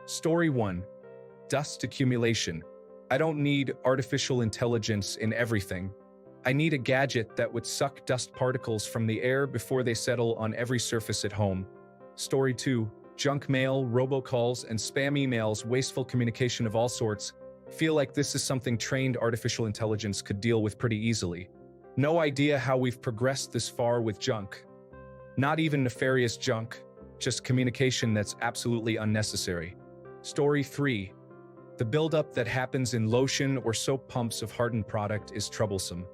Story 1. Dust accumulation. I don't need artificial intelligence in everything. I need a gadget that would suck dust particles from the air before they settle on every surface at home. Story 2. Junk mail, robocalls, and spam emails, wasteful communication of all sorts. Feel like this is something trained artificial intelligence could deal with pretty easily. No idea how we've progressed this far with junk. Not even nefarious junk, just communication that's absolutely unnecessary. Story 3. The buildup that happens in lotion or soap pumps of hardened product is troublesome.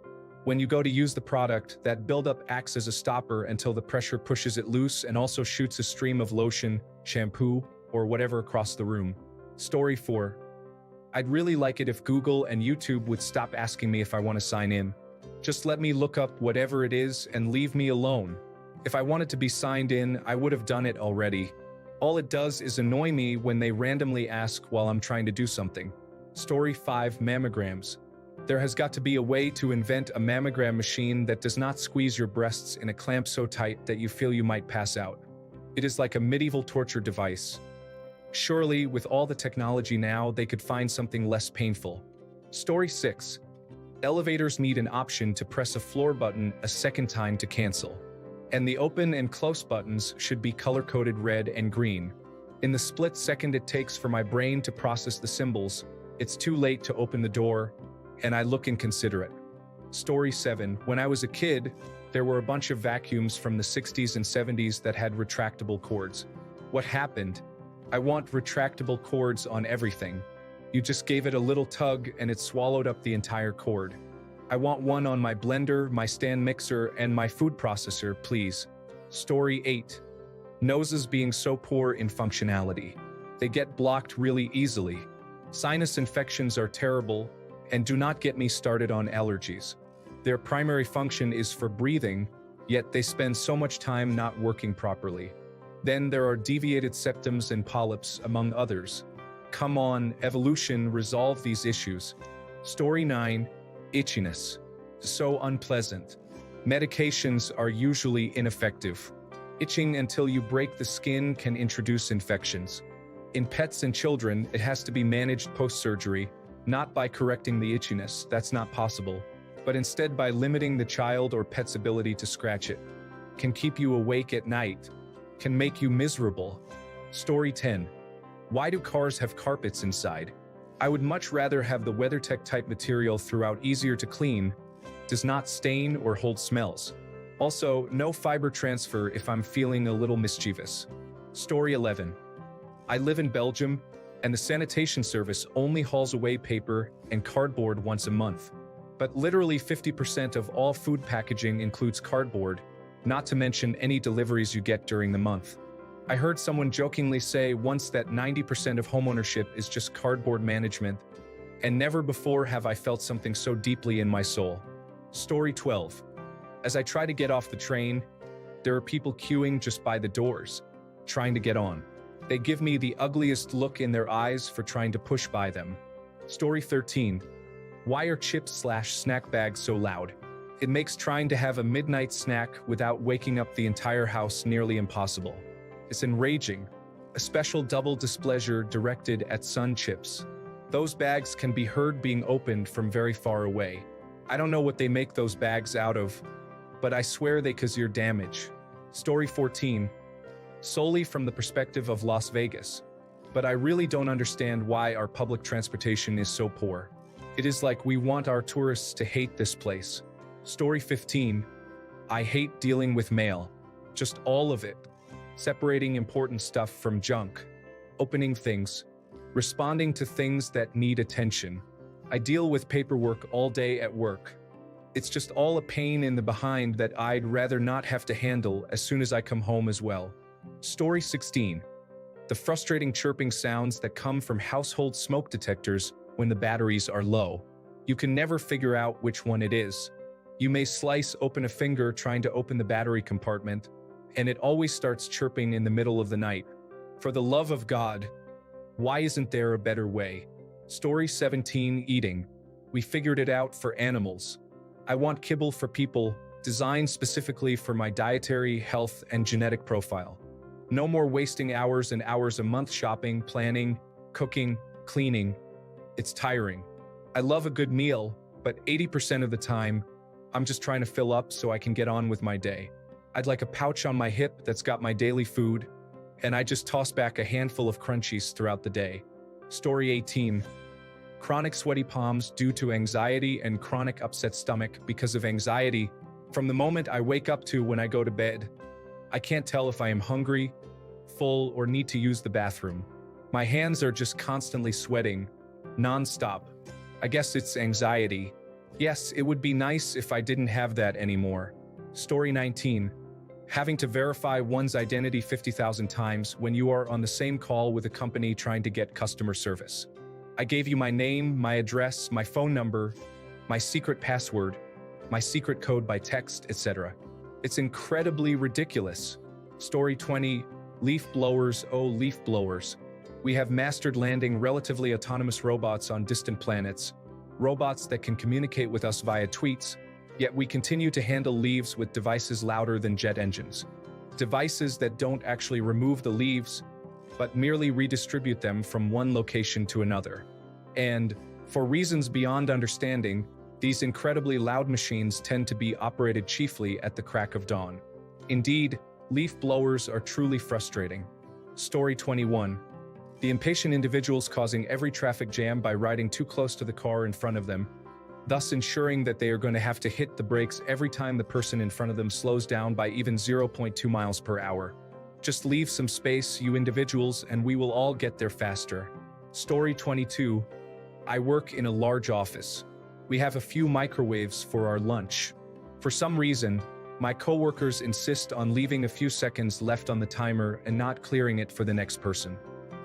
When you go to use the product, that buildup acts as a stopper until the pressure pushes it loose and also shoots a stream of lotion, shampoo, or whatever across the room. Story 4. I'd really like it if Google and YouTube would stop asking me if I want to sign in. Just let me look up whatever it is and leave me alone. If I wanted to be signed in, I would have done it already. All it does is annoy me when they randomly ask while I'm trying to do something. Story 5. Mammograms. There has got to be a way to invent a mammogram machine that does not squeeze your breasts in a clamp so tight that you feel you might pass out. It is like a medieval torture device. Surely, with all the technology now, they could find something less painful. Story 6. Elevators need an option to press a floor button a second time to cancel. And the open and close buttons should be color-coded red and green. In the split second it takes for my brain to process the symbols, it's too late to open the door, and I look inconsiderate. Story 7. When I was a kid, there were a bunch of vacuums from the 60s and 70s that had retractable cords. What happened? I want retractable cords on everything. You just gave it a little tug and it swallowed up the entire cord. I want one on my blender, my stand mixer, and my food processor, please. Story 8. Noses being so poor in functionality. They get blocked really easily. Sinus infections are terrible, and do not get me started on allergies. Their primary function is for breathing, yet they spend so much time not working properly. Then there are deviated septums and polyps, among others. Come on, evolution, resolve these issues. Story 9. Itchiness. So unpleasant. Medications are usually ineffective. Itching until you break the skin can introduce infections. In pets and children, it has to be managed post-surgery, not by correcting the itchiness, that's not possible, but instead by limiting the child or pet's ability to scratch it. Can keep you awake at night. Can make you miserable. Story 10. Why do cars have carpets inside? I would much rather have the WeatherTech type material throughout, easier to clean, does not stain or hold smells. Also, no fiber transfer if I'm feeling a little mischievous. Story 11. I live in Belgium, and the sanitation service only hauls away paper and cardboard once a month. But literally 50% of all food packaging includes cardboard, not to mention any deliveries you get during the month. I heard someone jokingly say once that 90% of homeownership is just cardboard management, and never before have I felt something so deeply in my soul. Story 12. As I try to get off the train, there are people queuing just by the doors, trying to get on. They give me the ugliest look in their eyes for trying to push by them. Story 13. Why are chips/snack bags so loud? It makes trying to have a midnight snack without waking up the entire house nearly impossible. It's enraging. A special double displeasure directed at Sun Chips. Those bags can be heard being opened from very far away. I don't know what they make those bags out of, but I swear they cause ear damage. Story 14. Solely from the perspective of Las Vegas. But I really don't understand why our public transportation is so poor. It is like we want our tourists to hate this place. Story 15. I hate dealing with mail. Just all of it. Separating important stuff from junk, opening things, responding to things that need attention. I deal with paperwork all day at work. It's just all a pain in the behind that I'd rather not have to handle as soon as I come home as well. Story 16. The frustrating chirping sounds that come from household smoke detectors when the batteries are low. You can never figure out which one it is. You may slice open a finger trying to open the battery compartment, and it always starts chirping in the middle of the night. For the love of God, why isn't there a better way? Story 17. Eating. We figured it out for animals. I want kibble for people, designed specifically for my dietary, health, and genetic profile. No more wasting hours and hours a month shopping, planning, cooking, cleaning. It's tiring. I love a good meal, but 80% of the time, I'm just trying to fill up so I can get on with my day. I'd like a pouch on my hip that's got my daily food, and I just toss back a handful of crunchies throughout the day. Story 18. Chronic sweaty palms due to anxiety and chronic upset stomach because of anxiety from the moment I wake up to when I go to bed. I can't tell if I am hungry, full, or need to use the bathroom. My hands are just constantly sweating, non-stop. I guess it's anxiety. Yes, it would be nice if I didn't have that anymore. Story 19. Having to verify one's identity 50,000 times when you are on the same call with a company trying to get customer service. I gave you my name, my address, my phone number, my secret password, my secret code by text, etc. It's incredibly ridiculous. Story 20. Leaf blowers, oh leaf blowers. We have mastered landing relatively autonomous robots on distant planets, robots that can communicate with us via tweets, yet we continue to handle leaves with devices louder than jet engines. Devices that don't actually remove the leaves, but merely redistribute them from one location to another. And, for reasons beyond understanding, these incredibly loud machines tend to be operated chiefly at the crack of dawn. Indeed, leaf blowers are truly frustrating. Story 21. The impatient individuals causing every traffic jam by riding too close to the car in front of them, thus ensuring that they are going to have to hit the brakes every time the person in front of them slows down by even 0.2 miles per hour. Just leave some space, you individuals, and we will all get there faster. Story 22. I work in a large office. We have a few microwaves for our lunch. For some reason, my coworkers insist on leaving a few seconds left on the timer and not clearing it for the next person.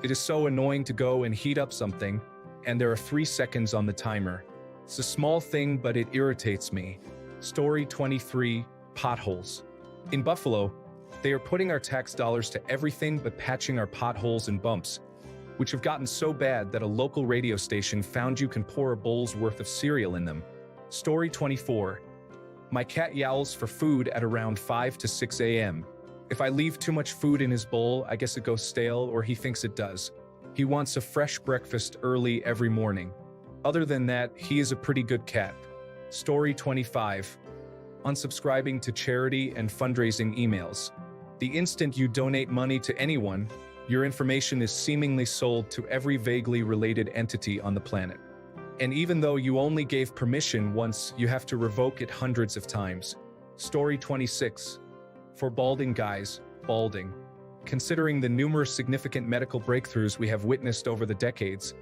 It is so annoying to go and heat up something, and there are 3 seconds on the timer. It's a small thing, but it irritates me. Story 23. Potholes. In Buffalo, they are putting our tax dollars to everything but patching our potholes and bumps, which have gotten so bad that a local radio station found you can pour a bowl's worth of cereal in them. Story 24. My cat yowls for food at around 5 to 6 a.m. If I leave too much food in his bowl, I guess it goes stale, or he thinks it does. He wants a fresh breakfast early every morning. Other than that, he is a pretty good cat. Story 25. Unsubscribing to charity and fundraising emails. The instant you donate money to anyone, your information is seemingly sold to every vaguely related entity on the planet. And even though you only gave permission once, you have to revoke it hundreds of times. Story 26. For balding guys, balding. Considering the numerous significant medical breakthroughs we have witnessed over the decades,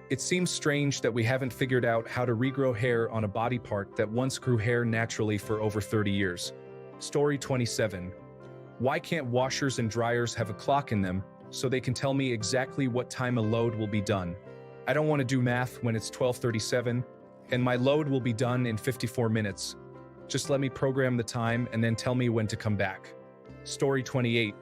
it seems strange that we haven't figured out how to regrow hair on a body part that once grew hair naturally for over 30 years. Story 27. Why can't washers and dryers have a clock in them so they can tell me exactly what time a load will be done? I don't want to do math when it's 12:37, and my load will be done in 54 minutes. Just let me program the time and then tell me when to come back. Story 28.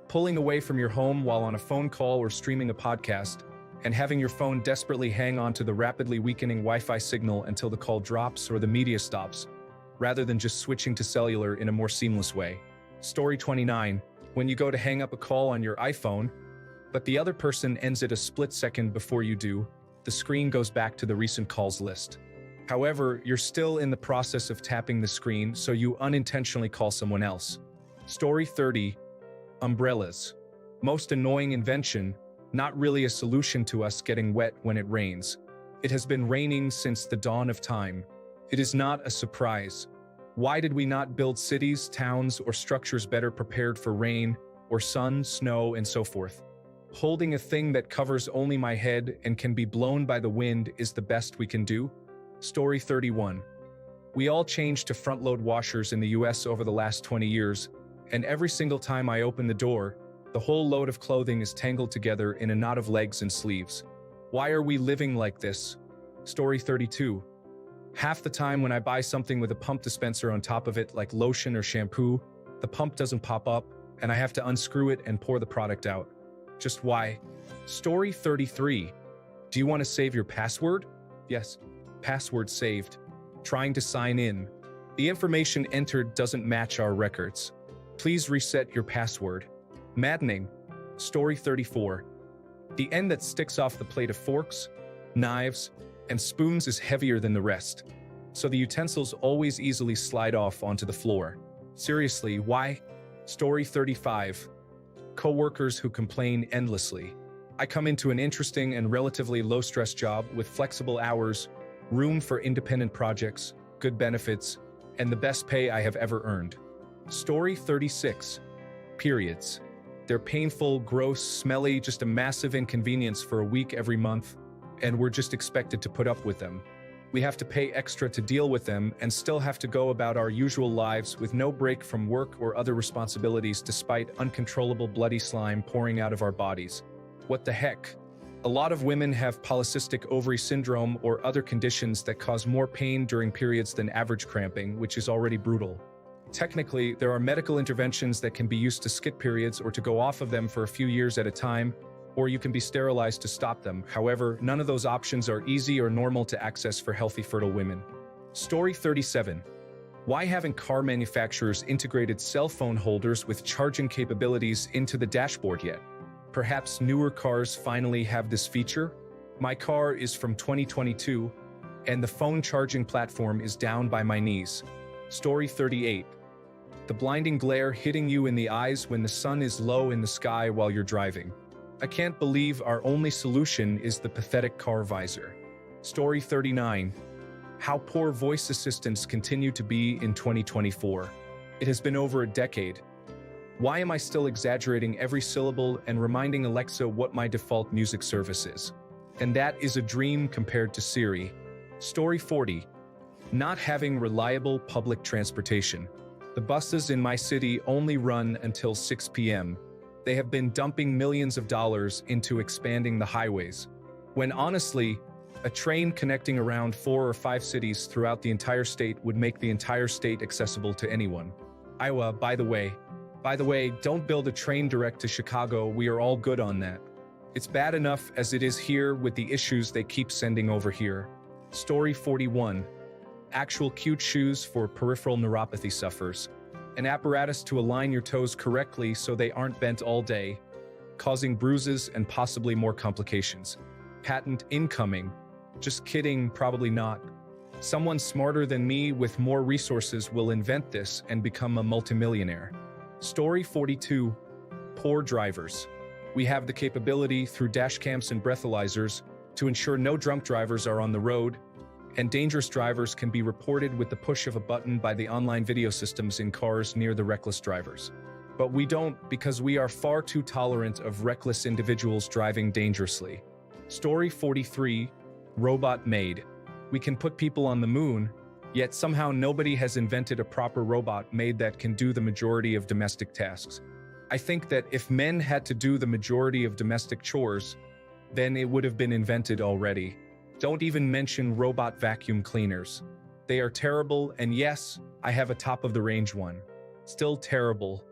Pulling away from your home while on a phone call or streaming a podcast, and having your phone desperately hang on to the rapidly weakening Wi-Fi signal until the call drops or the media stops, rather than just switching to cellular in a more seamless way. Story 29. When you go to hang up a call on your iPhone, but the other person ends it a split second before you do, the screen goes back to the recent calls list. However, you're still in the process of tapping the screen, so you unintentionally call someone else. Story 30. Umbrellas. Most annoying invention, not really a solution to us getting wet when it rains. It has been raining since the dawn of time. It is not a surprise. Why did we not build cities, towns, or structures better prepared for rain, or sun, snow, and so forth? Holding a thing that covers only my head and can be blown by the wind is the best we can do? Story 31. We all changed to front-load washers in the US over the last 20 years, and every single time I open the door, the whole load of clothing is tangled together in a knot of legs and sleeves. Why are we living like this? Story 32. Half the time when I buy something with a pump dispenser on top of it, like lotion or shampoo, the pump doesn't pop up, and I have to unscrew it and pour the product out. Just why? Story 33. Do you want to save your password? Yes. Password saved. Trying to sign in. The information entered doesn't match our records. Please reset your password. Maddening. Story 34. The end that sticks off the plate of forks, knives, and spoons is heavier than the rest, so the utensils always easily slide off onto the floor. Seriously, why? Story 35. Coworkers who complain endlessly. I come into an interesting and relatively low-stress job with flexible hours, room for independent projects, good benefits, and the best pay I have ever earned. Story 36. Periods. They're painful, gross, smelly, just a massive inconvenience for a week every month, and we're just expected to put up with them. We have to pay extra to deal with them and still have to go about our usual lives with no break from work or other responsibilities despite uncontrollable bloody slime pouring out of our bodies. What the heck? A lot of women have polycystic ovary syndrome or other conditions that cause more pain during periods than average cramping, which is already brutal. Technically, there are medical interventions that can be used to skip periods or to go off of them for a few years at a time, or you can be sterilized to stop them. However, none of those options are easy or normal to access for healthy, fertile women. Story 37. Why haven't car manufacturers integrated cell phone holders with charging capabilities into the dashboard yet? Perhaps newer cars finally have this feature? My car is from 2022, and the phone charging platform is down by my knees. Story 38. The blinding glare hitting you in the eyes when the sun is low in the sky while you're driving. I can't believe our only solution is the pathetic car visor. Story 39. How poor voice assistants continue to be in 2024. It has been over a decade. Why am I still exaggerating every syllable and reminding Alexa what my default music service is? And that is a dream compared to Siri. Story 40. Not having reliable public transportation. The buses in my city only run until 6 p.m. They have been dumping millions of dollars into expanding the highways, when honestly, a train connecting around 4 or 5 cities throughout the entire state would make the entire state accessible to anyone. Iowa, by the way, don't build a train direct to Chicago. We are all good on that. It's bad enough as it is here with the issues they keep sending over here. Story 41. Actual cute shoes for peripheral neuropathy sufferers. An apparatus to align your toes correctly so they aren't bent all day, causing bruises and possibly more complications. Patent incoming. Just kidding, probably not. Someone smarter than me with more resources will invent this and become a multimillionaire. Story 42. Poor drivers. We have the capability through dashcams and breathalyzers to ensure no drunk drivers are on the road, and dangerous drivers can be reported with the push of a button by the online video systems in cars near the reckless drivers. But we don't, because we are far too tolerant of reckless individuals driving dangerously. Story 43. Robot made. We can put people on the moon, yet somehow nobody has invented a proper robot made that can do the majority of domestic tasks. I think that if men had to do the majority of domestic chores, then it would have been invented already. Don't even mention robot vacuum cleaners. They are terrible, and yes, I have a top-of-the-range one. Still terrible.